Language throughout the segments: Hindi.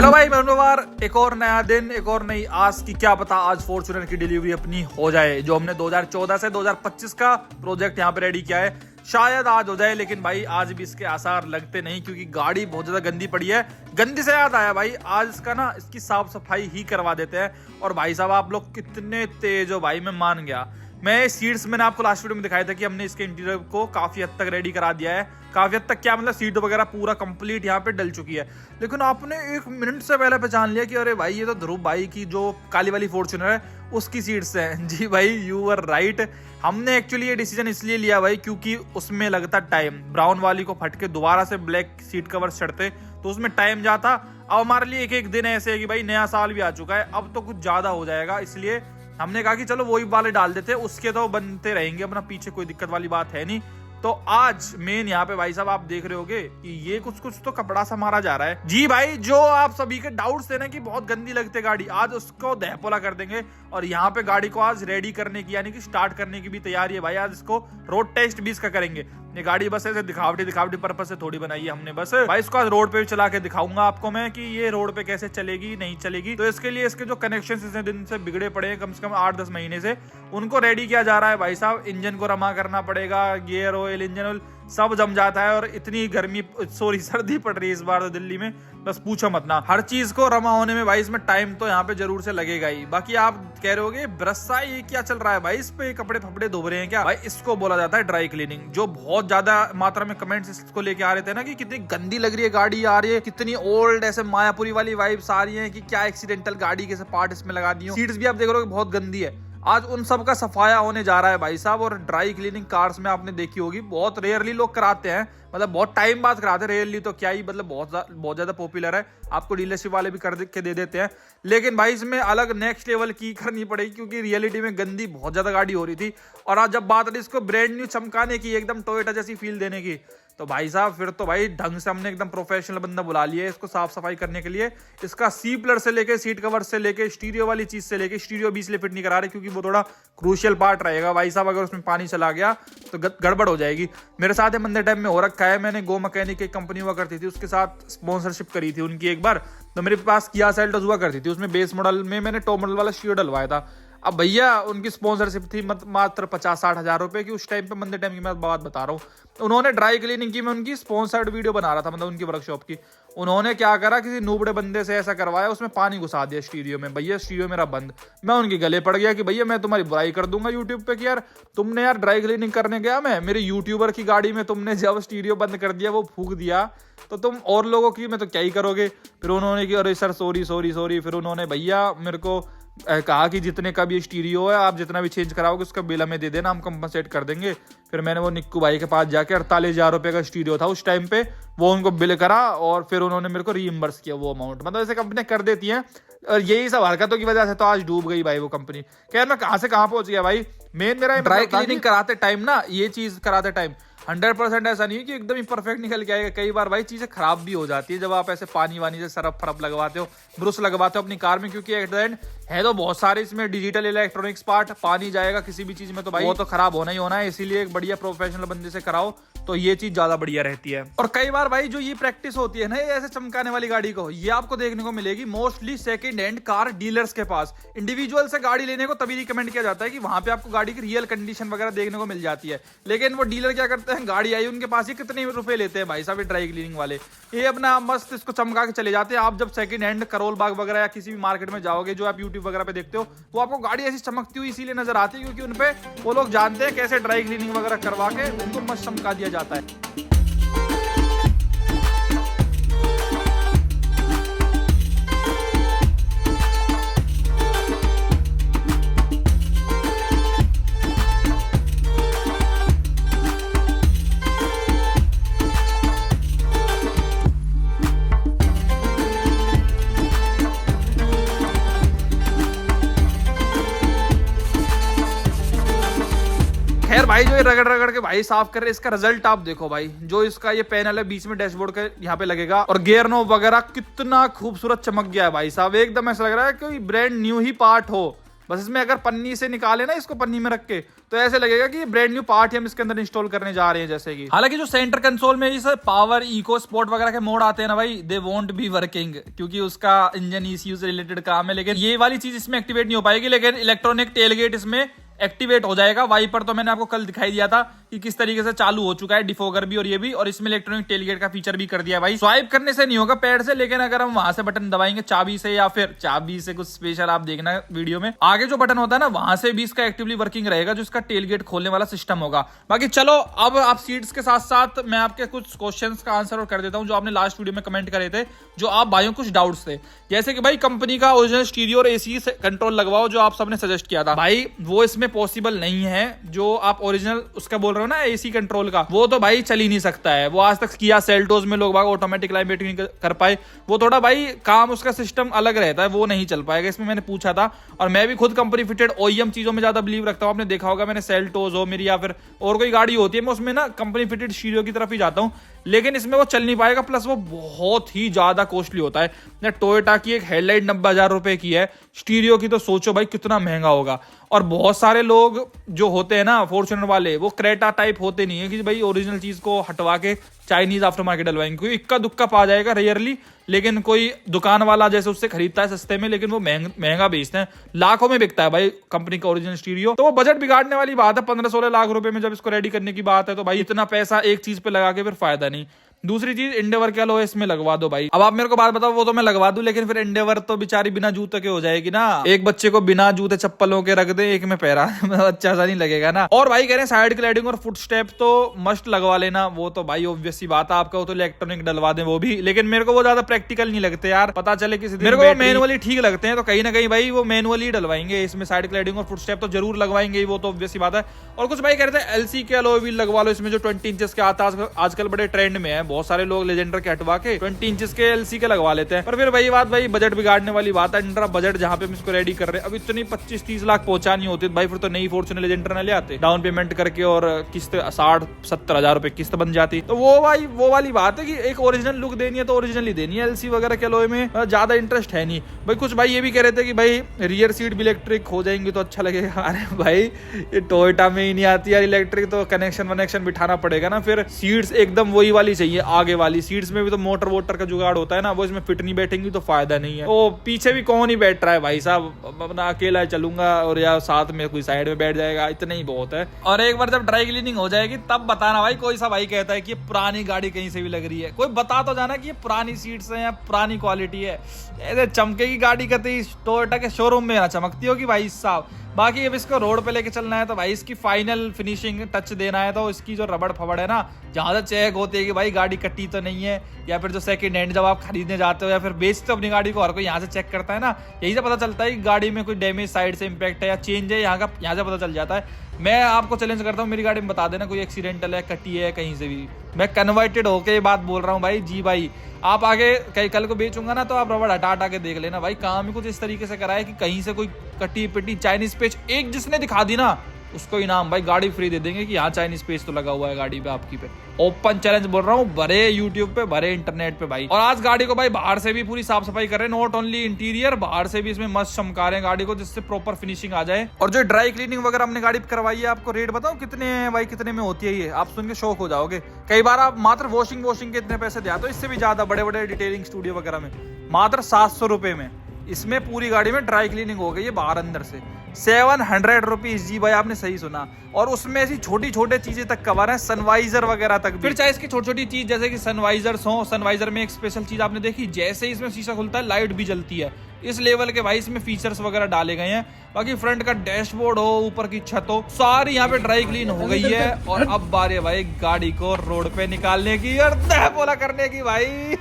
हेलो भाई, मनोवार, एक और नया दिन, एक और नई आस की क्या पता आज फॉर्च्यूनर की डिलीवरी अपनी हो जाए। जो हमने 2014 से 2025 का प्रोजेक्ट यहाँ पे रेडी किया है, शायद आज हो जाए। लेकिन भाई आज भी इसके आसार लगते नहीं, क्योंकि गाड़ी बहुत ज्यादा गंदी पड़ी है। गंदी से याद आया भाई, आज इसका ना इसकी साफ सफाई ही करवा देते हैं। और भाई साहब आप लोग कितने तेज हो भाई, मैं मान गया। मैं सीट्स मैंने आपको लास्ट वीडियो में दिखाया था कि हमने इसके इंटीरियर को काफी हद तक रेडी करा दिया है। काफी हद तक क्या मतलब, सीट वगैरह पूरा कंप्लीट यहाँ पे डल चुकी है। लेकिन आपने एक मिनट से पहले पहचान लिया कि अरे भाई ये तो ध्रुव भाई की जो काली वाली फॉर्च्यूनर है उसकी सीट्स है। जी भाई, यू आर राइट। हमने एक्चुअली ये डिसीजन इसलिए लिया भाई क्योंकि उसमें लगता टाइम। ब्राउन वाली को फटके दोबारा से ब्लैक सीट कवर चढ़ते तो उसमें टाइम जाता। अब हमारे लिए एक एक दिन ऐसे है कि भाई नया साल भी आ चुका है, अब तो कुछ ज्यादा हो जाएगा। इसलिए हमने कहा कि चलो वही वाले डाल देते हैं, उसके तो बनते रहेंगे अपना, पीछे कोई दिक्कत वाली बात है नहीं। तो आज मेन यहाँ पे भाई साहब आप देख रहे होगे कि ये कुछ तो कपड़ा सा मारा जा रहा है। जी भाई, जो आप सभी के डाउट्स थे ना कि बहुत गंदी लगती है गाड़ी, आज उसको दहपोला कर देंगे। और यहाँ पे गाड़ी को आज रेडी करने की यानी कि स्टार्ट करने की भी तैयारी है भाई। आज इसको रोड टेस्ट भी इसका करेंगे। ये गाड़ी बस ऐसे दिखावटी पर्पस से थोड़ी बनाई है हमने बस। भाई इसको आज रोड पे भी चला के दिखाऊंगा आपको मैं कि ये रोड पे कैसे चलेगी नहीं चलेगी। तो इसके लिए इसके जो कनेक्शन इतने दिन से बिगड़े पड़े हैं, कम से कम 8-10 महीने से, उनको रेडी किया जा रहा है भाई साहब। इंजन को रमा करना पड़ेगा, गियर ऑयल, इंजन ऑयल सब जम जाता है। और इतनी गर्मी सर्दी पड़ रही है इस बार तो दिल्ली में, बस पूछो मत ना। हर चीज को रमा होने में भाई इसमें टाइम तो यहाँ पे जरूर से लगेगा ही। बाकी आप कह रहे होगे ब्रस्सा ये क्या चल रहा है भाई, इस पे कपड़े फपड़े धो रहे हैं क्या? भाई इसको बोला जाता है ड्राई क्लीनिंग। जो बहुत ज्यादा मात्रा में कमेंट्स इसको लेके आ रहे थे ना कि कितनी गंदी लग रही है गाड़ी, आ रही है कितनी ओल्ड, ऐसे मायापुरी वाली वाइब्स आ रही है कि क्या एक्सीडेंटल गाड़ी के पार्ट इसमें लगा दी हो। सीट्स भी आप देख रहे हो बहुत गंदी है। आज उन सब का सफाया होने जा रहा है भाई साहब। और ड्राई क्लीनिंग कार्स में आपने देखी होगी, बहुत रेयरली लोग कराते हैं, मतलब बहुत टाइम बाद कराते हैं। रेयरली तो क्या ही मतलब, बहुत ज्यादा पॉपुलर है। आपको डीलरशिप वाले भी कर के दे देते हैं। लेकिन भाई इसमें अलग नेक्स्ट लेवल की करनी पड़ेगी, क्योंकि रियलिटी में गंदी बहुत ज्यादा गाड़ी हो रही थी। और आज जब बात रही इसको ब्रांड न्यू चमकाने की, एकदम टोयोटा जैसी फील देने की, तो भाई साहब फिर तो भाई ढंग से हमने एकदम प्रोफेशनल बंदा बुला लिया है इसको साफ सफाई करने के लिए। इसका सी प्लर से लेके सीट कवर से लेके स्टीरियो वाली चीज से लेके, स्टीरियो भी इसलिए फिट नहीं करा रहे क्योंकि वो थोड़ा क्रूशियल पार्ट रहेगा भाई साहब। अगर उसमें पानी चला गया तो गड़बड़ हो जाएगी। मेरे साथ मंदे टाइम में हो रखा है। मैंने गो मैकेनिक एक कंपनी हुआ करती थी, उसके साथ स्पॉन्सरशिप करी थी उनकी एक बार। तो मेरे पास किया सेल्टोस हुआ करती थी, उसमें बेस मॉडल में मैंने टॉप मॉडल वाला स्टीरियो डलवाया था। अब भैया उनकी स्पॉन्सरशिप थी मात्र 50-60 हजार रुपए की। उस टाइम पे मंदे टाइम की मैं बात बता रहा हूँ। उन्होंने ड्राई क्लीनिंग की, मैं उनकी स्पॉन्सर्ड वीडियो बना रहा था, मतलब उनकी वर्कशॉप की। उन्होंने क्या करा, किसी नूबड़े बंदे से ऐसा करवाया, उसमें पानी घुसा दिया स्टीरियो में। भैया स्टीरियो मेरा बंद। मैं उनके गले पड़ गया कि भैया मैं तुम्हारी बुराई कर दूंगा यूट्यूब पे कि यार तुमने यार ड्राई क्लीनिंग करने गया मैं, मेरे यूट्यूबर की गाड़ी में तुमने जब स्टीरियो बंद कर दिया, वो फूक दिया, तो तुम और लोगों की मैं तो क्या ही करोगे। फिर उन्होंने कि अरे सर सॉरी। फिर उन्होंने भैया मेरे को कहा कि जितने का भी स्टीरियो है आप जितना भी चेंज कराओगे उसका बिल हमें दे देना, हम कंपनसेट कर देंगे। फिर मैंने वो निक्कू भाई के पास जाके 48,000 रुपए का स्टीरियो था उस टाइम पे, वो उनको बिल करा और फिर उन्होंने मेरे को रीइंबर्स किया वो अमाउंट। मतलब ऐसे कंपनी कर देती हैं। और यही सब हरकतों की वजह से तो आज डूब गई भाई वो कंपनी। खैर मैं कहां से कहां पहुंच गया भाई। मेन मेरा ड्राई क्लीनिंग कराते टाइम ना, ये चीज कराते टाइम 100% ऐसा नहीं है कि एकदम ही परफेक्ट निकल के आएगा। कई बार भाई चीजें खराब भी हो जाती है जब आप ऐसे पानी वानी से सरफ फरफ लगवाते हो, ब्रुश लगवाते हो अपनी कार में, क्योंकि एट द एंड है तो बहुत सारे इसमें डिजिटल इलेक्ट्रॉनिक्स पार्ट। पानी जाएगा किसी भी चीज में तो भाई वो तो खराब होना ही होना है। इसीलिए एक बढ़िया प्रोफेशनल बंदे से कराओ तो ये चीज ज्यादा बढ़िया रहती है। और कई बार भाई जो ये प्रैक्टिस होती है ना, ये ऐसे चमकाने वाली गाड़ी को, ये आपको देखने को मिलेगी mostly second hand car dealers के पास। इंडिविजुअल से गाड़ी लेने को तभी रिकमेंड किया जाता है कि वहां पे आपको गाड़ी की रियल कंडीशन वगैरह देखने को मिल जाती है। लेकिन वो डीलर क्या करते हैं, गाड़ी आई उनके पास ही कितने रुपए लेते हैं भाई साहब ड्राई क्लीनिंग वाले, ये अपना मस्त इसको चमका के चले जाते हैं। आप जब सेकंड हैंड करोल बाग वगैरह या किसी भी मार्केट में जाओगे, जो आप यूट्यूब वगैरह पे देखते हो, वो आपको गाड़ी ऐसी चमकती हुई इसीलिए नजर आती है क्योंकि उनपे वो लोग जानते हैं कैसे ड्राई क्लीनिंग वगैरह करवा के उनको मस्त चमका दिया जाता है। खैर भाई जो ये रगड़ के भाई साफ कर रहे, इसका रिजल्ट आप देखो भाई। जो इसका ये पैनल है बीच में डैशबोर्ड के यहाँ पे लगेगा, और गियर नॉब वगैरह कितना खूबसूरत चमक गया है भाई साहब। एकदम ऐसा लग रहा है कि ब्रांड न्यू ही पार्ट हो। बस इसमें अगर पन्नी से निकाले ना इसको, पन्नी में रख के, तो ऐसे लगेगा कि ब्रांड न्यू पार्ट हम इसके अंदर इंस्टॉल करने जा रहे हैं जैसे कि। हालांकि जो सेंटर कंसोल में इस पावर, इको, स्पोर्ट वगैरह के मोड आते हैं ना भाई, दे वोंट बी वर्किंग, क्योंकि उसका इंजन ईसीयू से रिलेटेड काम है। लेकिन ये वाली चीज इसमें एक्टिवेट नहीं हो पाएगी, लेकिन इलेक्ट्रॉनिक टेलगेट इसमें एक्टिवेट हो जाएगा। वाइपर तो मैंने आपको कल दिखाई दिया था कि किस तरीके से चालू हो चुका है, डिफोगर भी और ये भी, और इसमें इलेक्ट्रॉनिक टेलगेट का फीचर भी कर दिया भाई। स्वाइप करने से नहीं होगा पैड से, लेकिन अगर हम वहां से बटन दबाएंगे चाबी से, या फिर चाबी से कुछ स्पेशल आप देखना वीडियो में, आगे जो बटन होता है ना वहां से भी इसका एक्टिवली वर्किंग रहेगा, जो इसका टेलगेट खोलने वाला सिस्टम होगा। बाकी चलो अब आप सीट्स के साथ साथ मैं आपके कुछ क्वेश्चन का आंसर और कर देता हूं, जो आपने लास्ट वीडियो में कमेंट करे थे, जो आप भाइयों कुछ डाउट्स थे, जैसे कि भाई कंपनी का ओरिजिनल स्टीरियो और एसी कंट्रोल लगवाओ, जो आप सबने सजेस्ट किया था भाई, वो इसमें पॉसिबल नहीं है। जो आप ओरिजिनल उसका बोल रहे हो ना एसी कंट्रोल का, वो तो भाई चल ही नहीं सकता है। वो आज तक किया सेल्टोस में लोग ऑटोमेटिक क्लाइमेट नहीं कर पाए, वो थोड़ा भाई काम उसका सिस्टम अलग रहता है, वो नहीं चल पाएगा। इसमें मैंने पूछा था, और मैं भी खुद कंपनी फिटेड ओईएम चीजों में ज्यादा बिलीव रखता हूँ। आपने देखा होगा मैंने सेल्टोस हो मेरी, या फिर और कोई गाड़ी होती है, मैं उसमें ना कंपनी फिटेड स्टीरियो की तरफ ही जाता हूँ, लेकिन इसमें वो चल नहीं पाएगा। प्लस वो बहुत ही ज्यादा कॉस्टली होता है। टोयोटा की एक हेडलाइट 90,000 रुपए की है, स्टीरियो की तो सोचो भाई कितना महंगा होगा। और बहुत सारे लोग जो होते हैं ना फॉर्च्यूनर वाले, वो क्रेटा टाइप होते नहीं है कि भाई ओरिजिनल चीज को हटवा के चाइनीज आफ्टर मार्केट डलवाएंगे, क्योंकि इक्का दुक्का पा जाएगा रेयरली, लेकिन कोई दुकान वाला जैसे उससे खरीदता है सस्ते में, लेकिन वो महंगा बेचते हैं, लाखों में बिकता है भाई कंपनी का ओरिजिनल स्टीरियो। तो वो बजट बिगाड़ने वाली बात है। 15-16 लाख रुपए में जब इसको रेडी करने की बात है, तो भाई इतना पैसा एक चीज पे लगा के फिर फायदा नहीं। दूसरी चीज, एंडेवर के अलॉय इसमें लगवा दो भाई। अब आप मेरे को बात बताओ, वो तो मैं लगवा दूं, लेकिन फिर एंडेवर तो बेचारी बिना जूते के हो जाएगी ना। एक बच्चे को बिना जूते चप्पलों के रख दे, एक में पैरा अच्छा सा नहीं लगेगा ना। और भाई कह रहे हैं साइड क्लैडिंग और फुट स्टेप तो मस्ट लगवा लेना, वो तो भाई ऑब्वियस सी बात है। आपका वो तो इलेक्ट्रॉनिक डलवा दें वो भी, लेकिन मेरे को वो ज्यादा प्रैक्टिकल नहीं लगते यार। पता चले किसी दिन मेरे को मैनुअली ठीक लगते हैं, तो कहीं ना कहीं भाई वो मैनुअली डलवाएंगे। इसमें साइड क्लैडिंग और फुट स्टेप तो जरूर लगवाएंगे, वो तो ऑब्वियस सी बात है। और कुछ भाई कह रहे थे एलसी के अलॉय व्हील लगवा लो इसमें, जो 20 इंचेस के आता है, आजकल बड़े ट्रेंड में है। बहुत सारे लोग लेजेंडर के हटवा के 20 इंचेस के एलसी के लगवा लेते हैं, पर फिर वही बात भाई बजट बिगाड़ने वाली बात है। इंट्रा बजट जहां पे हम इसको रेडी कर रहे हैं, अब इतनी 25-30 लाख पहुंचानी होती है भाई, फिर तो नई फॉर्च्यूनर लेजेंडर न ले आते, डाउन पेमेंट करके, और किस्त 60-70 हजार रुपए किस्त बन जाती। तो वो भाई वो वाली बात है कि एक ओरिजिनल लुक देनी है तो ओरिजिनल ही देनी है। एलसी वगैरह के अलॉय में ज्यादा इंटरेस्ट है नहीं भाई। कुछ भाई ये भी कह रहे थे कि भाई रियर सीट भी इलेक्ट्रिक हो जाएंगे तो अच्छा लगेगा। अरे भाई ये टोयोटा में ही नहीं आती यार इलेक्ट्रिक, तो कनेक्शन बिठाना पड़ेगा ना। फिर सीट्स एकदम वही वाली चाहिए, आगे वाली सीट्स में भी तो मोटर वोटर का जुगाड़ होता है ना, वो इसमें फिट नहीं बैठेंगी तो फायदा नहीं है। वो पीछे भी कौन ही बैठ रहा है भाई साहब, अपना अकेला चलूंगा और या साथ में कोई साइड में बैठ जाएगा, इतना ही बहुत है। और एक बार जब ड्राई क्लीनिंग हो जाएगी तब बताना भाई, कोई सा भाई कहता है कि पुरानी गाड़ी कहीं से भी लग रही है, कोई बता तो जाना कि ये पुरानी सीट्स हैं या पुरानी क्वालिटी है। ऐसे चमकेगी गाड़ी कहती टोयोटा के शोरूम में ना चमकती होगी भाई साहब। बाकी अब इसको रोड पे लेके चलना है तो भाई इसकी फाइनल फिनिशिंग टच देना है, तो इसकी जो रबड़ फबड़ है ना, जहां से चेक होती है कि भाई गाड़ी कटी तो नहीं है, या फिर जो सेकंड हैंड जब आप खरीदने जाते हो या फिर बेचते हो अपनी गाड़ी को, हर कोई यहाँ से चेक करता है ना, यही से पता चलता है कि गाड़ी में कोई डैमेज साइड से इंपैक्ट है या चेंज है, यहाँ से पता चल जाता है। मैं आपको चैलेंज करता हूँ, मेरी गाड़ी में बता देना कोई एक्सीडेंटल है, कटी है कहीं से भी। मैं कन्वर्टेड होके ये बात बोल रहा हूँ भाई। जी भाई, आप आगे कहीं कल को बेचूंगा ना, तो आप रबड़ हटा के देख लेना भाई। काम ही कुछ इस तरीके से करा है कि कहीं से कोई कटी पिटी चाइनीज पेच एक जिसने दिखा दी ना, उसको इनाम भाई गाड़ी फ्री दे देंगे कि यहाँ चाइनीज पेज तो लगा हुआ है गाड़ी पे आपकी पे। ओपन चैलेंज बोल रहा हूँ, भरे यूट्यूब पे, भरे इंटरनेट पे भाई। और आज गाड़ी को भाई बाहर से भी पूरी साफ सफाई कर रहे हैं, नॉट ओनली इंटीरियर, बाहर से भी इसमें मस्त चमका रहे हैं गाड़ी को, जिससे प्रॉपर फिनिशिंग आ जाए। और जो ड्राई क्लीनिंग वगैरह हमने गाड़ी करवाई है, आपको रेट बताऊं कितने हैं भाई, कितने में होती है ये, आप सुन के शौक हो जाओगे। कई बार आप मात्र वॉशिंग के इतने पैसे दिया, तो इससे भी ज्यादा बड़े बड़े डिटेलिंग स्टूडियो वगैरह में मात्र 700 रुपए में इसमें पूरी गाड़ी में ड्राई क्लीनिंग हो गई है बाहर अंदर से। 700 रुपीज। जी भाई आपने सही सुना। और उसमें ऐसी छोटी छोटी चीजें तक कवर है, सनवाइजर वगैरह तक भी। फिर चाहे इसकी छोटी छोटी चीज जैसे कि सनवाइजर्स हो, सनवाइजर में एक स्पेशल चीज आपने देखी, जैसे ही इसमें शीशा खुलता है लाइट भी जलती है। इस लेवल के भाई इसमें फीचर्स वगैरह डाले गए हैं। बाकी फ्रंट का डैशबोर्ड हो, ऊपर की छत हो, सारी यहाँ पे ड्राई क्लीन हो गई है। और अब बारी भाई गाड़ी को रोड पे निकालने की और बोला करने की भाई।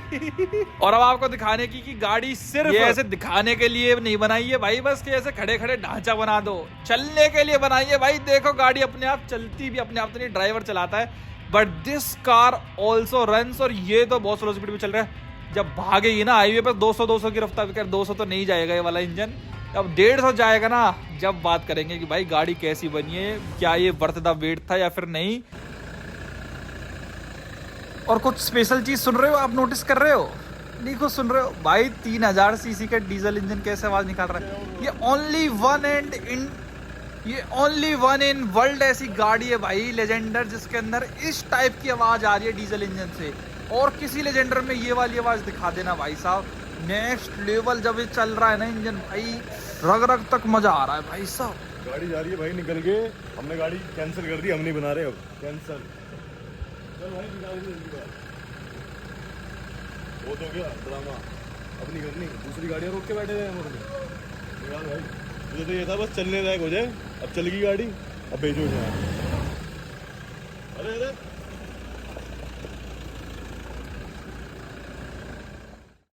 और अब आपको दिखाने की कि गाड़ी सिर्फ ऐसे दिखाने के लिए नहीं बनाई है भाई, बस कि ऐसे खड़े खड़े ढांचा बना दो, चलने के लिए बनाई है भाई। देखो गाड़ी अपने आप चलती भी अपने आप, तो नहीं ड्राइवर चलाता है, but this car also runs. और ये तो बहुत स्लो स्पीड में चल रहा है। जब भागेगी ना हाईवे पर 200 की रफ्तार कर, 200 तो नहीं जाएगा ये वाला इंजन, अब 150 जाएगा ना, जब बात करेंगे कि भाई गाड़ी कैसी बनी है, क्या ये वर्थ द वेट था या फिर नहीं। और कुछ स्पेशल चीज सुन रहे हो आप, नोटिस कर रहे हो, नहीं कुछ सुन रहे हो भाई, 3000 सीसी का डीजल इंजन कैसे आवाज निकाल रहा है। ये ओनली वन इन वर्ल्ड ऐसी गाड़ी है भाई लेजेंडर जिसके अंदर इस टाइप की आवाज आ रही है डीजल इंजन से। और किसी लेजेंडर में ये वाली आवाज दिखा देना भाई साहब, नेक्स्ट लेवल। जब ये चल रहा है ना इंजन भाई, रग रग तक मजा आ रहा है भाई साहब। गाड़ी जा रही है भाई निकल के, हमने गाड़ी कैंसिल कर दी, हम नहीं बना रहे अब कैंसिल। चल भाई वो तो गया ड्रामा, अब नहीं करनी। दूसरी गाड़ियाँ रोक के बैठे हुए हैं हम अपने। निकाल भाई, मुझे तो ये था बस चलने लायक हो जाए, अब चल गई गाड़ी, अब भेजो यहाँ। अरे अरे